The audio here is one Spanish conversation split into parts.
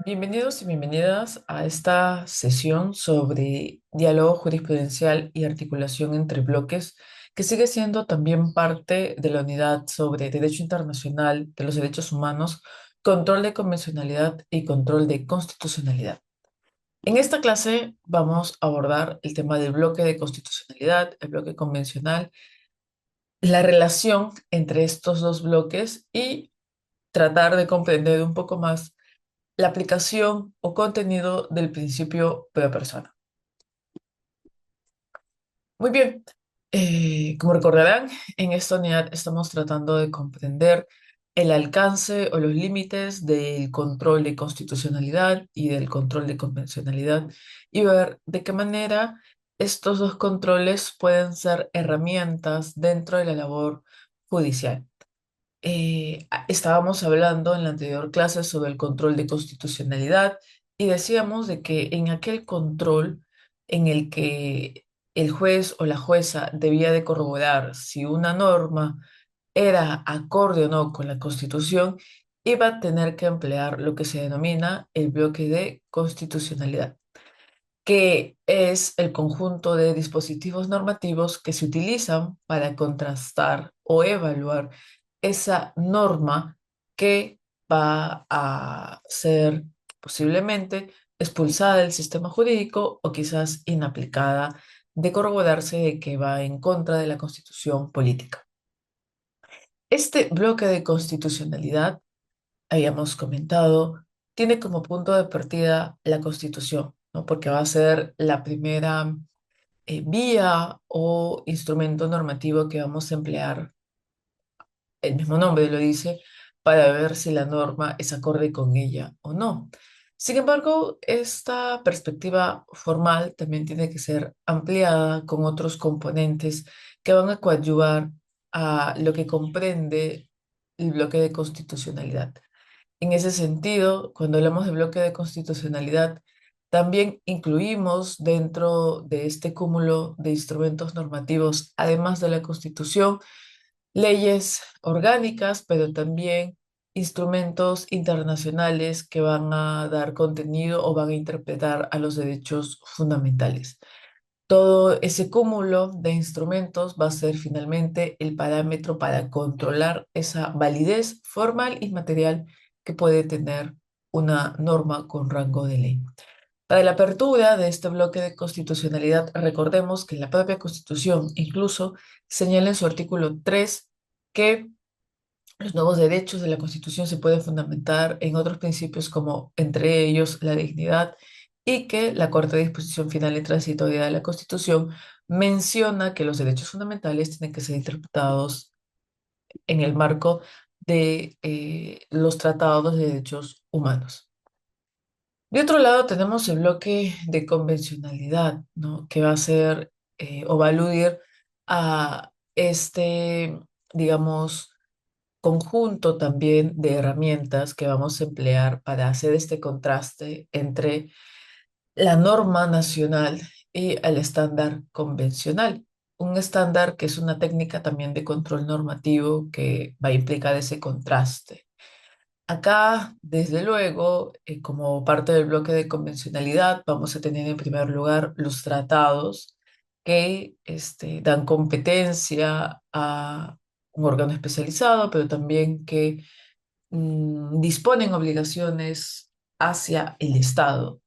Bienvenidos y bienvenidas a esta sesión sobre diálogo jurisprudencial y articulación entre bloques, que sigue siendo también parte de la unidad sobre derecho internacional de los derechos humanos, control de convencionalidad y control de constitucionalidad. En esta clase vamos a abordar el tema del bloque de constitucionalidad, el bloque convencional, la relación entre estos dos bloques y tratar de comprender un poco más la aplicación o contenido del principio pro persona. Muy bien, como recordarán, en esta unidad estamos tratando de comprender el alcance o los límites del control de constitucionalidad y del control de convencionalidad y ver de qué manera estos dos controles pueden ser herramientas dentro de la labor judicial. Estábamos hablando en la anterior clase sobre el control de constitucionalidad y decíamos de que en aquel control en el que el juez o la jueza debía de corroborar si una norma era acorde o no con la Constitución, iba a tener que emplear lo que se denomina el bloque de constitucionalidad, que es el conjunto de dispositivos normativos que se utilizan para contrastar o evaluar esa norma que va a ser posiblemente expulsada del sistema jurídico o quizás inaplicada de corroborarse de que va en contra de la Constitución política. Este bloque de constitucionalidad, habíamos comentado, tiene como punto de partida la Constitución, ¿no? Porque va a ser la primera vía o instrumento normativo que vamos a emplear, el mismo nombre lo dice, para ver si la norma es acorde con ella o no. Sin embargo, esta perspectiva formal también tiene que ser ampliada con otros componentes que van a coadyuvar a lo que comprende el bloque de constitucionalidad. En ese sentido, cuando hablamos de bloque de constitucionalidad, también incluimos dentro de este cúmulo de instrumentos normativos, además de la Constitución, leyes orgánicas, pero también instrumentos internacionales que van a dar contenido o van a interpretar a los derechos fundamentales. Todo ese cúmulo de instrumentos va a ser finalmente el parámetro para controlar esa validez formal y material que puede tener una norma con rango de ley. Para la apertura de este bloque de constitucionalidad, recordemos que la propia Constitución incluso señala en su artículo 3 que los nuevos derechos de la Constitución se pueden fundamentar en otros principios como entre ellos la dignidad y que la cuarta disposición final y transitoria de la Constitución menciona que los derechos fundamentales tienen que ser interpretados en el marco de los tratados de derechos humanos. De otro lado tenemos el bloque de convencionalidad, ¿no? Que va a ser o va a aludir a este, digamos, conjunto también de herramientas que vamos a emplear para hacer este contraste entre la norma nacional y el estándar convencional. Un estándar que es una técnica también de control normativo que va a implicar ese contraste. Acá, desde luego, como parte del bloque de convencionalidad, vamos a tener en primer lugar los tratados que dan competencia a un órgano especializado, pero también que disponen obligaciones hacia el Estado,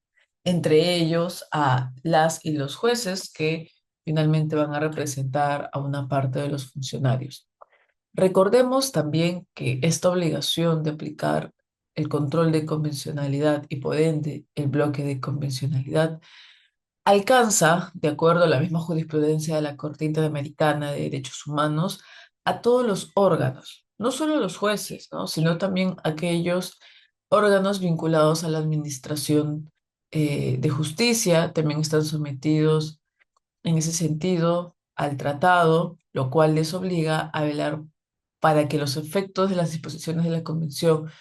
entre ellos a las y los jueces que finalmente van a representar a una parte de los funcionarios. Recordemos también que esta obligación de aplicar el control de convencionalidad y por ende el bloque de convencionalidad alcanza, de acuerdo a la misma jurisprudencia de la Corte Interamericana de Derechos Humanos, a todos los órganos, no solo los jueces, ¿no? Sino también aquellos órganos vinculados a la administración de justicia, también están sometidos en ese sentido al tratado, lo cual les obliga a velar para que los efectos de las disposiciones de la Convención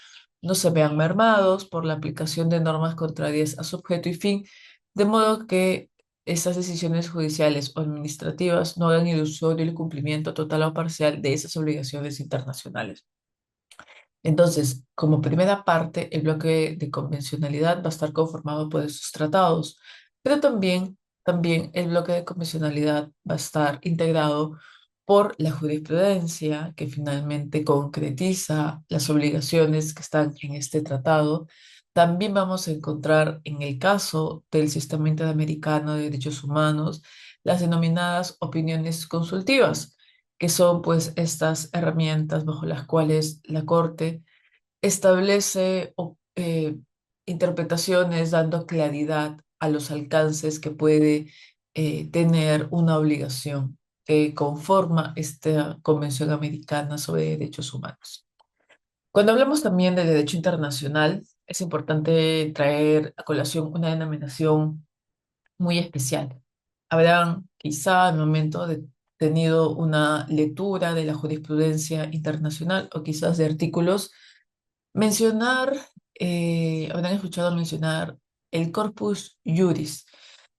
no se vean mermados por la aplicación de normas contrarias a su objeto y fin, de modo que esas decisiones judiciales o administrativas no hagan ilusorio el cumplimiento total o parcial de esas obligaciones internacionales. Entonces, como primera parte, el bloque de convencionalidad va a estar conformado por esos tratados, pero también el bloque de convencionalidad va a estar integrado por la jurisprudencia que finalmente concretiza las obligaciones que están en este tratado. También vamos a encontrar en el caso del Sistema Interamericano de Derechos Humanos las denominadas opiniones consultivas, que son pues estas herramientas bajo las cuales la Corte establece interpretaciones dando claridad a los alcances que puede tener una obligación que conforma esta Convención Americana sobre Derechos Humanos. Cuando hablamos también de derecho internacional, es importante traer a colación una denominación muy especial. Habrán quizá al momento de tenido una lectura de la jurisprudencia internacional o quizás de artículos mencionar, habrán escuchado mencionar el corpus juris,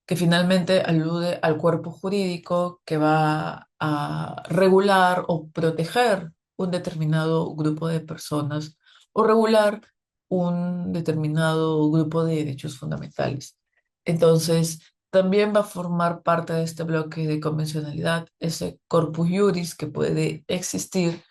que finalmente alude al cuerpo jurídico que va a regular o proteger un determinado grupo de personas o regular un determinado grupo de derechos fundamentales. Entonces, también va a formar parte de este bloque de convencionalidad ese corpus juris que puede existir,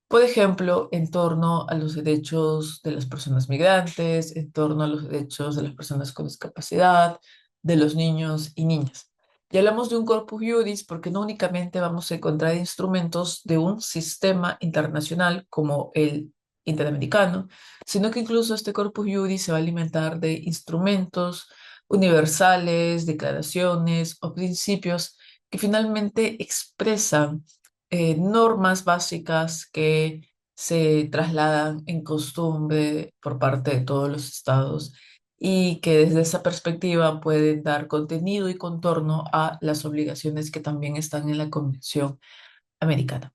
por ejemplo, en torno a los derechos de las personas migrantes, en torno a los derechos de las personas con discapacidad, de los niños y niñas. Y hablamos de un corpus juris porque no únicamente vamos a encontrar instrumentos de un sistema internacional como el interamericano, sino que incluso este corpus juris se va a alimentar de instrumentos universales, declaraciones o principios que finalmente expresan normas básicas que se trasladan en costumbre por parte de todos los estados y que desde esa perspectiva pueden dar contenido y contorno a las obligaciones que también están en la Convención Americana.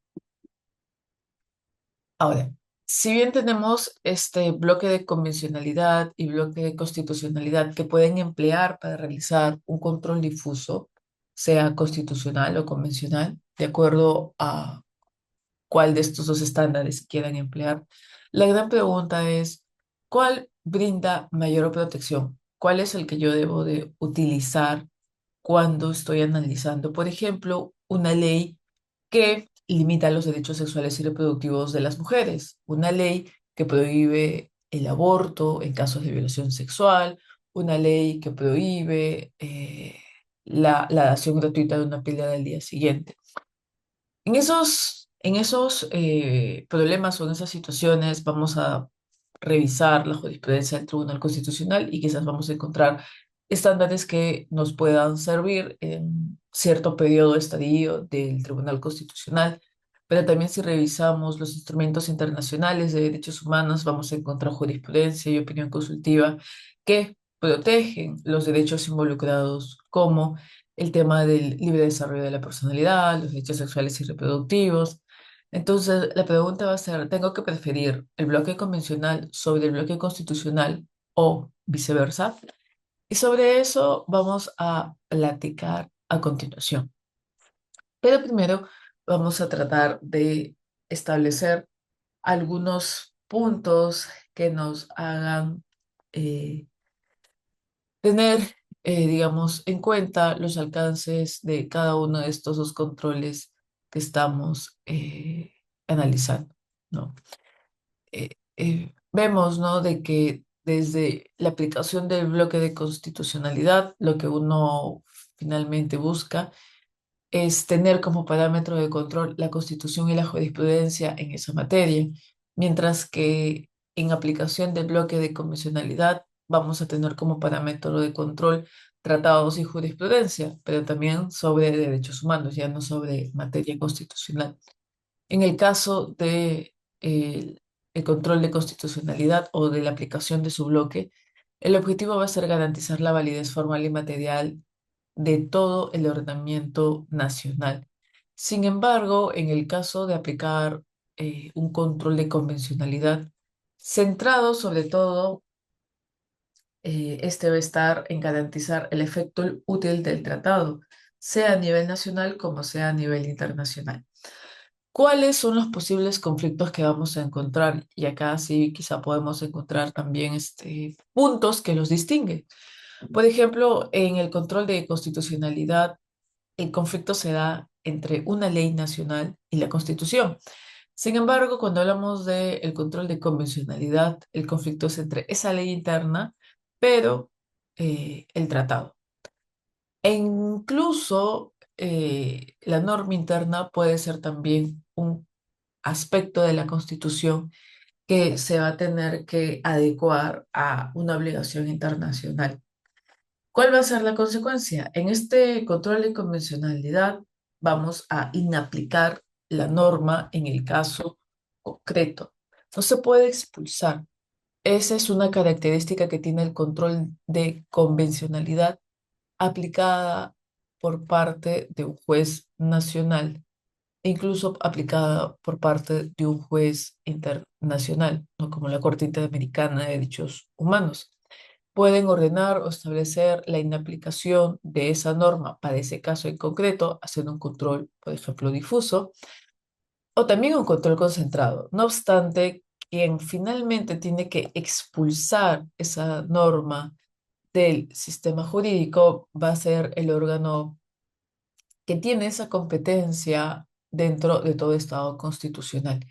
Ahora, si bien tenemos este bloque de convencionalidad y bloque de constitucionalidad que pueden emplear para realizar un control difuso, sea constitucional o convencional, de acuerdo a cuál de estos dos estándares quieran emplear. La gran pregunta es, ¿cuál brinda mayor protección? ¿Cuál es el que yo debo de utilizar cuando estoy analizando, por ejemplo, una ley que limita los derechos sexuales y reproductivos de las mujeres, una ley que prohíbe el aborto en casos de violación sexual, una ley que prohíbe la dación gratuita de una píldora al día siguiente? En esos problemas o en esas situaciones vamos a revisar la jurisprudencia del Tribunal Constitucional y quizás vamos a encontrar estándares que nos puedan servir en cierto periodo de estadio del Tribunal Constitucional. Pero también si revisamos los instrumentos internacionales de derechos humanos, vamos a encontrar jurisprudencia y opinión consultiva que protegen los derechos involucrados, como el tema del libre desarrollo de la personalidad, los derechos sexuales y reproductivos. Entonces, la pregunta va a ser, ¿tengo que preferir el bloque convencional sobre el bloque constitucional o viceversa? Y sobre eso vamos a platicar a continuación. Pero primero vamos a tratar de establecer algunos puntos que nos hagan eh, tener, digamos, en cuenta los alcances de cada uno de estos dos controles que estamos analizando, ¿no? Vemos, ¿no? De que desde la aplicación del bloque de constitucionalidad, lo que uno finalmente busca es tener como parámetro de control la Constitución y la jurisprudencia en esa materia, mientras que en aplicación del bloque de convencionalidad vamos a tener como parámetro de control tratados y jurisprudencia, pero también sobre derechos humanos, ya no sobre materia constitucional. En el caso de el control de constitucionalidad o de la aplicación de su bloque, el objetivo va a ser garantizar la validez formal y material de todo el ordenamiento nacional. Sin embargo, en el caso de aplicar un control de convencionalidad, centrado sobre todo, este va a estar en garantizar el efecto útil del tratado, sea a nivel nacional como sea a nivel internacional. ¿Cuáles son los posibles conflictos que vamos a encontrar? Y acá sí quizá podemos encontrar también puntos que los distinguen. Por ejemplo, en el control de constitucionalidad, el conflicto se da entre una ley nacional y la Constitución. Sin embargo, cuando hablamos del control de convencionalidad, el conflicto es entre esa ley interna, pero el tratado. E incluso la norma interna puede ser también un aspecto de la Constitución que se va a tener que adecuar a una obligación internacional. ¿Cuál va a ser la consecuencia? En este control de convencionalidad vamos a inaplicar la norma en el caso concreto. No se puede expulsar. Esa es una característica que tiene el control de convencionalidad aplicada por parte de un juez nacional e incluso aplicada por parte de un juez internacional, ¿no? Como la Corte Interamericana de Derechos Humanos. Pueden ordenar o establecer la inaplicación de esa norma para ese caso en concreto, haciendo un control, por ejemplo, difuso, o también un control concentrado. No obstante, quien finalmente tiene que expulsar esa norma del sistema jurídico va a ser el órgano que tiene esa competencia dentro de todo Estado constitucional.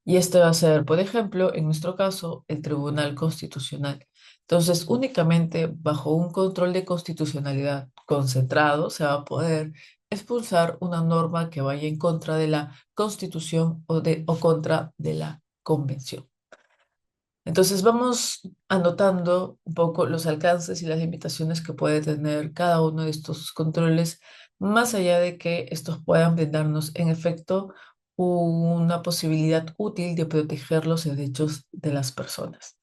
Y este va a ser, por ejemplo, en nuestro caso, el Tribunal Constitucional. Entonces, únicamente bajo un control de constitucionalidad concentrado se va a poder expulsar una norma que vaya en contra de la Constitución o contra de la Convención. Entonces vamos anotando un poco los alcances y las limitaciones que puede tener cada uno de estos controles, más allá de que estos puedan brindarnos en efecto una posibilidad útil de proteger los derechos de las personas.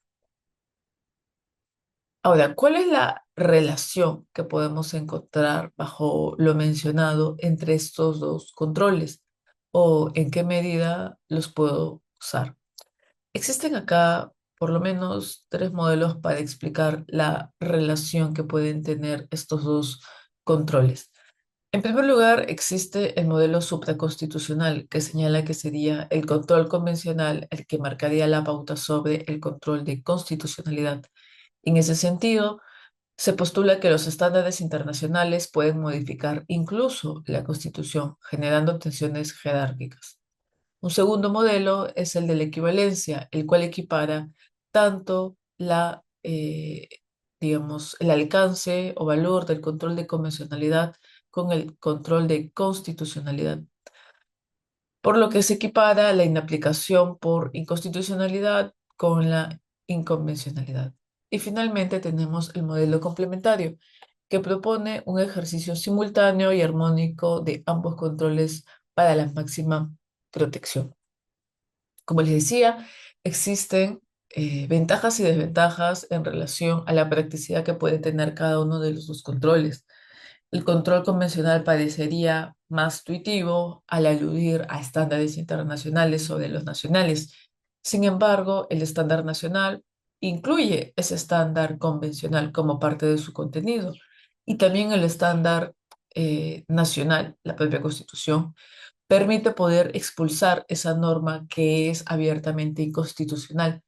Ahora, ¿cuál es la relación que podemos encontrar bajo lo mencionado entre estos dos controles? ¿O en qué medida los puedo usar? Existen acá por lo menos tres modelos para explicar la relación que pueden tener estos dos controles. En primer lugar, existe el modelo supraconstitucional, que señala que sería el control convencional el que marcaría la pauta sobre el control de constitucionalidad. En ese sentido, se postula que los estándares internacionales pueden modificar incluso la Constitución, generando tensiones jerárquicas. Un segundo modelo es el de la equivalencia, el cual equipara tanto digamos, el alcance o valor del control de convencionalidad con el control de constitucionalidad, por lo que se equipara la inaplicación por inconstitucionalidad con la inconvencionalidad. Y finalmente tenemos el modelo complementario, que propone un ejercicio simultáneo y armónico de ambos controles para la máxima protección. Como les decía, existen ventajas y desventajas en relación a la practicidad que puede tener cada uno de los dos controles. El control convencional parecería más intuitivo al aludir a estándares internacionales sobre los nacionales. Sin embargo, el estándar nacional incluye ese estándar convencional como parte de su contenido y también el estándar nacional, la propia Constitución permite poder expulsar esa norma que es abiertamente inconstitucional,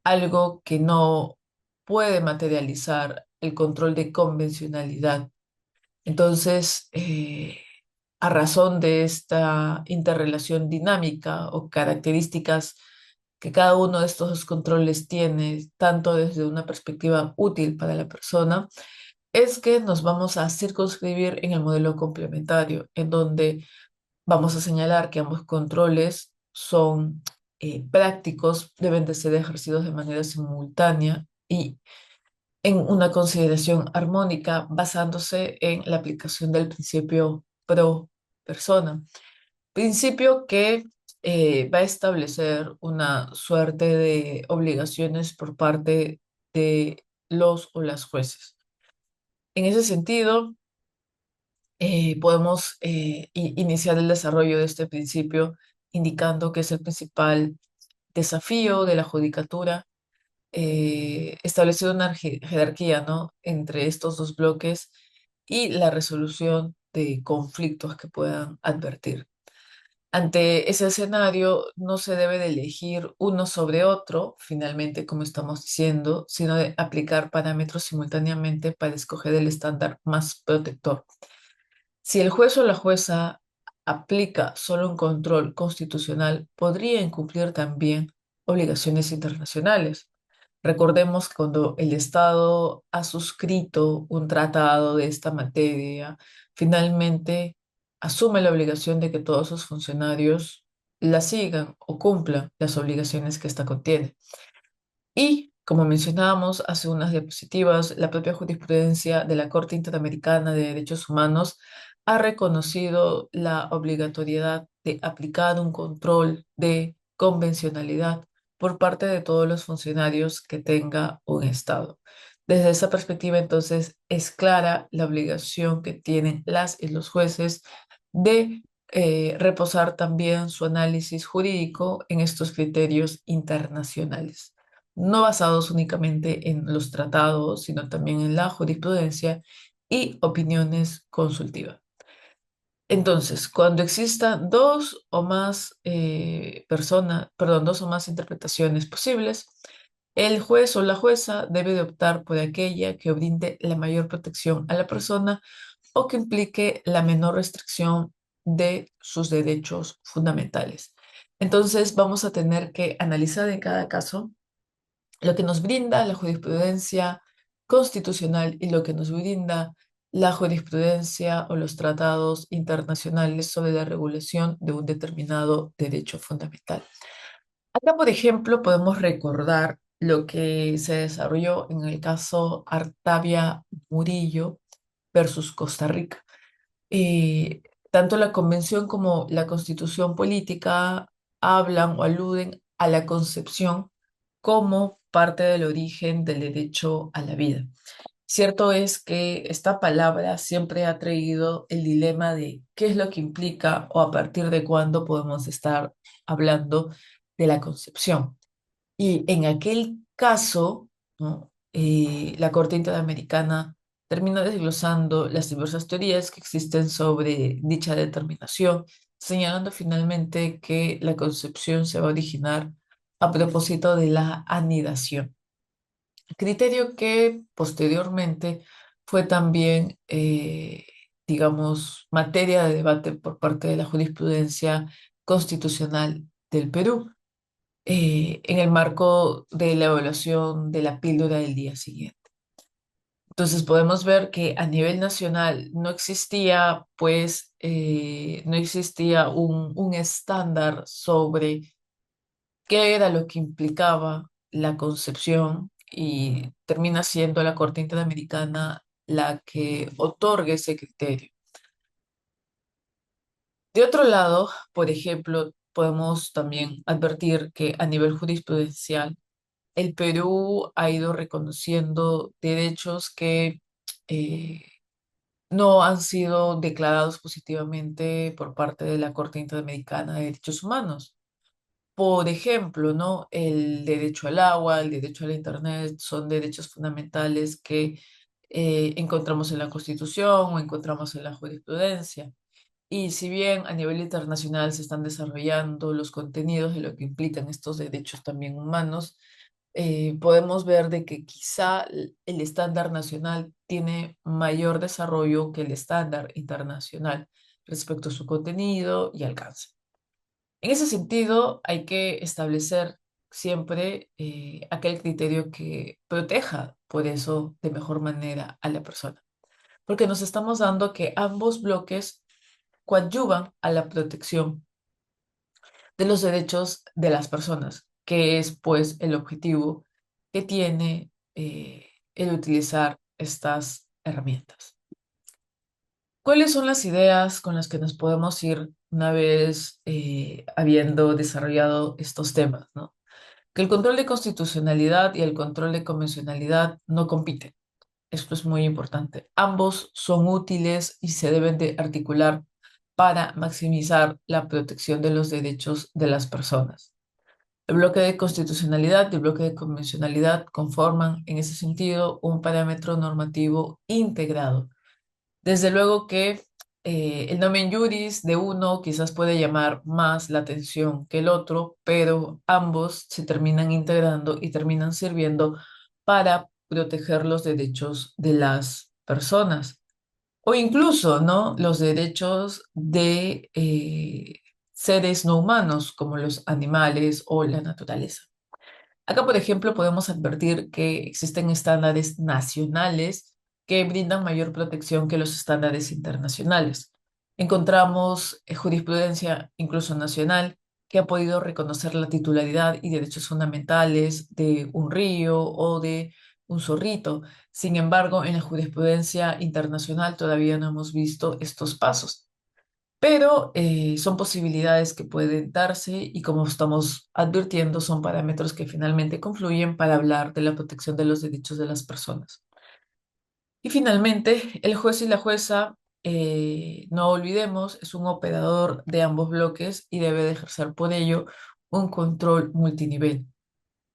algo que no puede materializar el control de convencionalidad. Entonces, a razón de esta interrelación dinámica o características que cada uno de estos dos controles tiene, tanto desde una perspectiva útil para la persona, es que nos vamos a circunscribir en el modelo complementario, en donde vamos a señalar que ambos controles son prácticos, deben de ser ejercidos de manera simultánea y en una consideración armónica basándose en la aplicación del principio pro persona. Principio que va a establecer una suerte de obligaciones por parte de los o las jueces. En ese sentido, podemos iniciar el desarrollo de este principio indicando que es el principal desafío de la judicatura, establecer una jerarquía, ¿no?, entre estos dos bloques y la resolución de conflictos que puedan advertir. Ante ese escenario, no se debe de elegir uno sobre otro, finalmente, como estamos diciendo, sino de aplicar parámetros simultáneamente para escoger el estándar más protector. Si el juez o la jueza aplica solo un control constitucional, podría incumplir también obligaciones internacionales. Recordemos que cuando el Estado ha suscrito un tratado de esta materia, finalmente asume la obligación de que todos sus funcionarios la sigan o cumplan las obligaciones que ésta contiene. Y, como mencionábamos hace unas diapositivas, la propia jurisprudencia de la Corte Interamericana de Derechos Humanos ha reconocido la obligatoriedad de aplicar un control de convencionalidad por parte de todos los funcionarios que tenga un Estado. Desde esa perspectiva, entonces, es clara la obligación que tienen las y los jueces de reposar también su análisis jurídico en estos criterios internacionales, no basados únicamente en los tratados, sino también en la jurisprudencia y opiniones consultivas. Entonces, cuando existan dos o más personas, perdón, dos o más interpretaciones posibles, el juez o la jueza debe de optar por aquella que brinde la mayor protección a la persona o que implique la menor restricción de sus derechos fundamentales. Entonces, vamos a tener que analizar en cada caso lo que nos brinda la jurisprudencia constitucional y lo que nos brinda la jurisprudencia o los tratados internacionales sobre la regulación de un determinado derecho fundamental. Acá, por ejemplo, podemos recordar lo que se desarrolló en el caso Artavia Murillo versus Costa Rica. Eh, Tanto la Convención como la Constitución Política hablan o aluden a la concepción como parte del origen del derecho a la vida. Cierto es que esta palabra siempre ha traído el dilema de qué es lo que implica o a partir de cuándo podemos estar hablando de la concepción. Y en aquel caso, ¿no? La Corte Interamericana termina desglosando las diversas teorías que existen sobre dicha determinación, señalando finalmente que la concepción se va a originar a propósito de la anidación, criterio que posteriormente fue también, digamos, materia de debate por parte de la jurisprudencia constitucional del Perú, en el marco de la evaluación de la píldora del día siguiente. Entonces podemos ver que a nivel nacional no existía, pues, no existía un estándar sobre qué era lo que implicaba la concepción y termina siendo la Corte Interamericana la que otorga ese criterio. De otro lado, por ejemplo, podemos también advertir que a nivel jurisprudencial, el Perú ha ido reconociendo derechos que eh, no han sido declarados positivamente por parte de la Corte Interamericana de Derechos Humanos. Por ejemplo, ¿no? El derecho al agua, el derecho a la internet son derechos fundamentales que encontramos en la Constitución o encontramos en la jurisprudencia. Y si bien a nivel internacional se están desarrollando los contenidos de lo que implican estos derechos también humanos, podemos ver de que quizá el estándar nacional tiene mayor desarrollo que el estándar internacional respecto a su contenido y alcance. En ese sentido, hay que establecer siempre aquel criterio que proteja, por eso, de mejor manera a la persona, porque nos estamos dando que ambos bloques coadyuvan a la protección de los derechos de las personas, que es pues el objetivo que tiene el utilizar estas herramientas. ¿Cuáles son las ideas con las que nos podemos ir una vez habiendo desarrollado estos temas, ¿no? Que el control de constitucionalidad y el control de convencionalidad no compiten. Esto es muy importante. Ambos son útiles y se deben de articular para maximizar la protección de los derechos de las personas. El bloque de constitucionalidad y el bloque de convencionalidad conforman, en ese sentido, un parámetro normativo integrado. Desde luego que el nomen juris de uno quizás puede llamar más la atención que el otro, pero ambos se terminan integrando y terminan sirviendo para proteger los derechos de las personas o incluso, ¿no? Los derechos de seres no humanos como los animales o la naturaleza. Acá, por ejemplo, podemos advertir que existen estándares nacionales que brindan mayor protección que los estándares internacionales. Encontramos jurisprudencia, incluso nacional, que ha podido reconocer la titularidad y derechos fundamentales de un río o de un zorrito. Sin embargo, en la jurisprudencia internacional todavía no hemos visto estos pasos, pero son posibilidades que pueden darse y como estamos advirtiendo, son parámetros que finalmente confluyen para hablar de la protección de los derechos de las personas. Y finalmente, el juez y la jueza, no olvidemos, es un operador de ambos bloques y debe de ejercer por ello un control multinivel,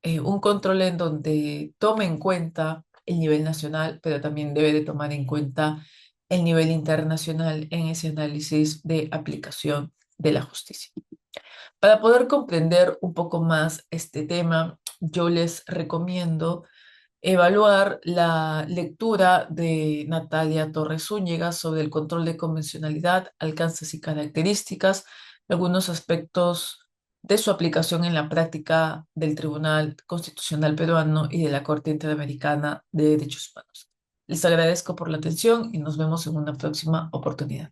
un control en donde tome en cuenta el nivel nacional, pero también debe de tomar en cuenta el nivel internacional en ese análisis de aplicación de la justicia. Para poder comprender un poco más este tema, yo les recomiendo evaluar la lectura de Natalia Torres Zúñiga sobre el control de convencionalidad, alcances y características, algunos aspectos de su aplicación en la práctica del Tribunal Constitucional Peruano y de la Corte Interamericana de Derechos Humanos. Les agradezco por la atención y nos vemos en una próxima oportunidad.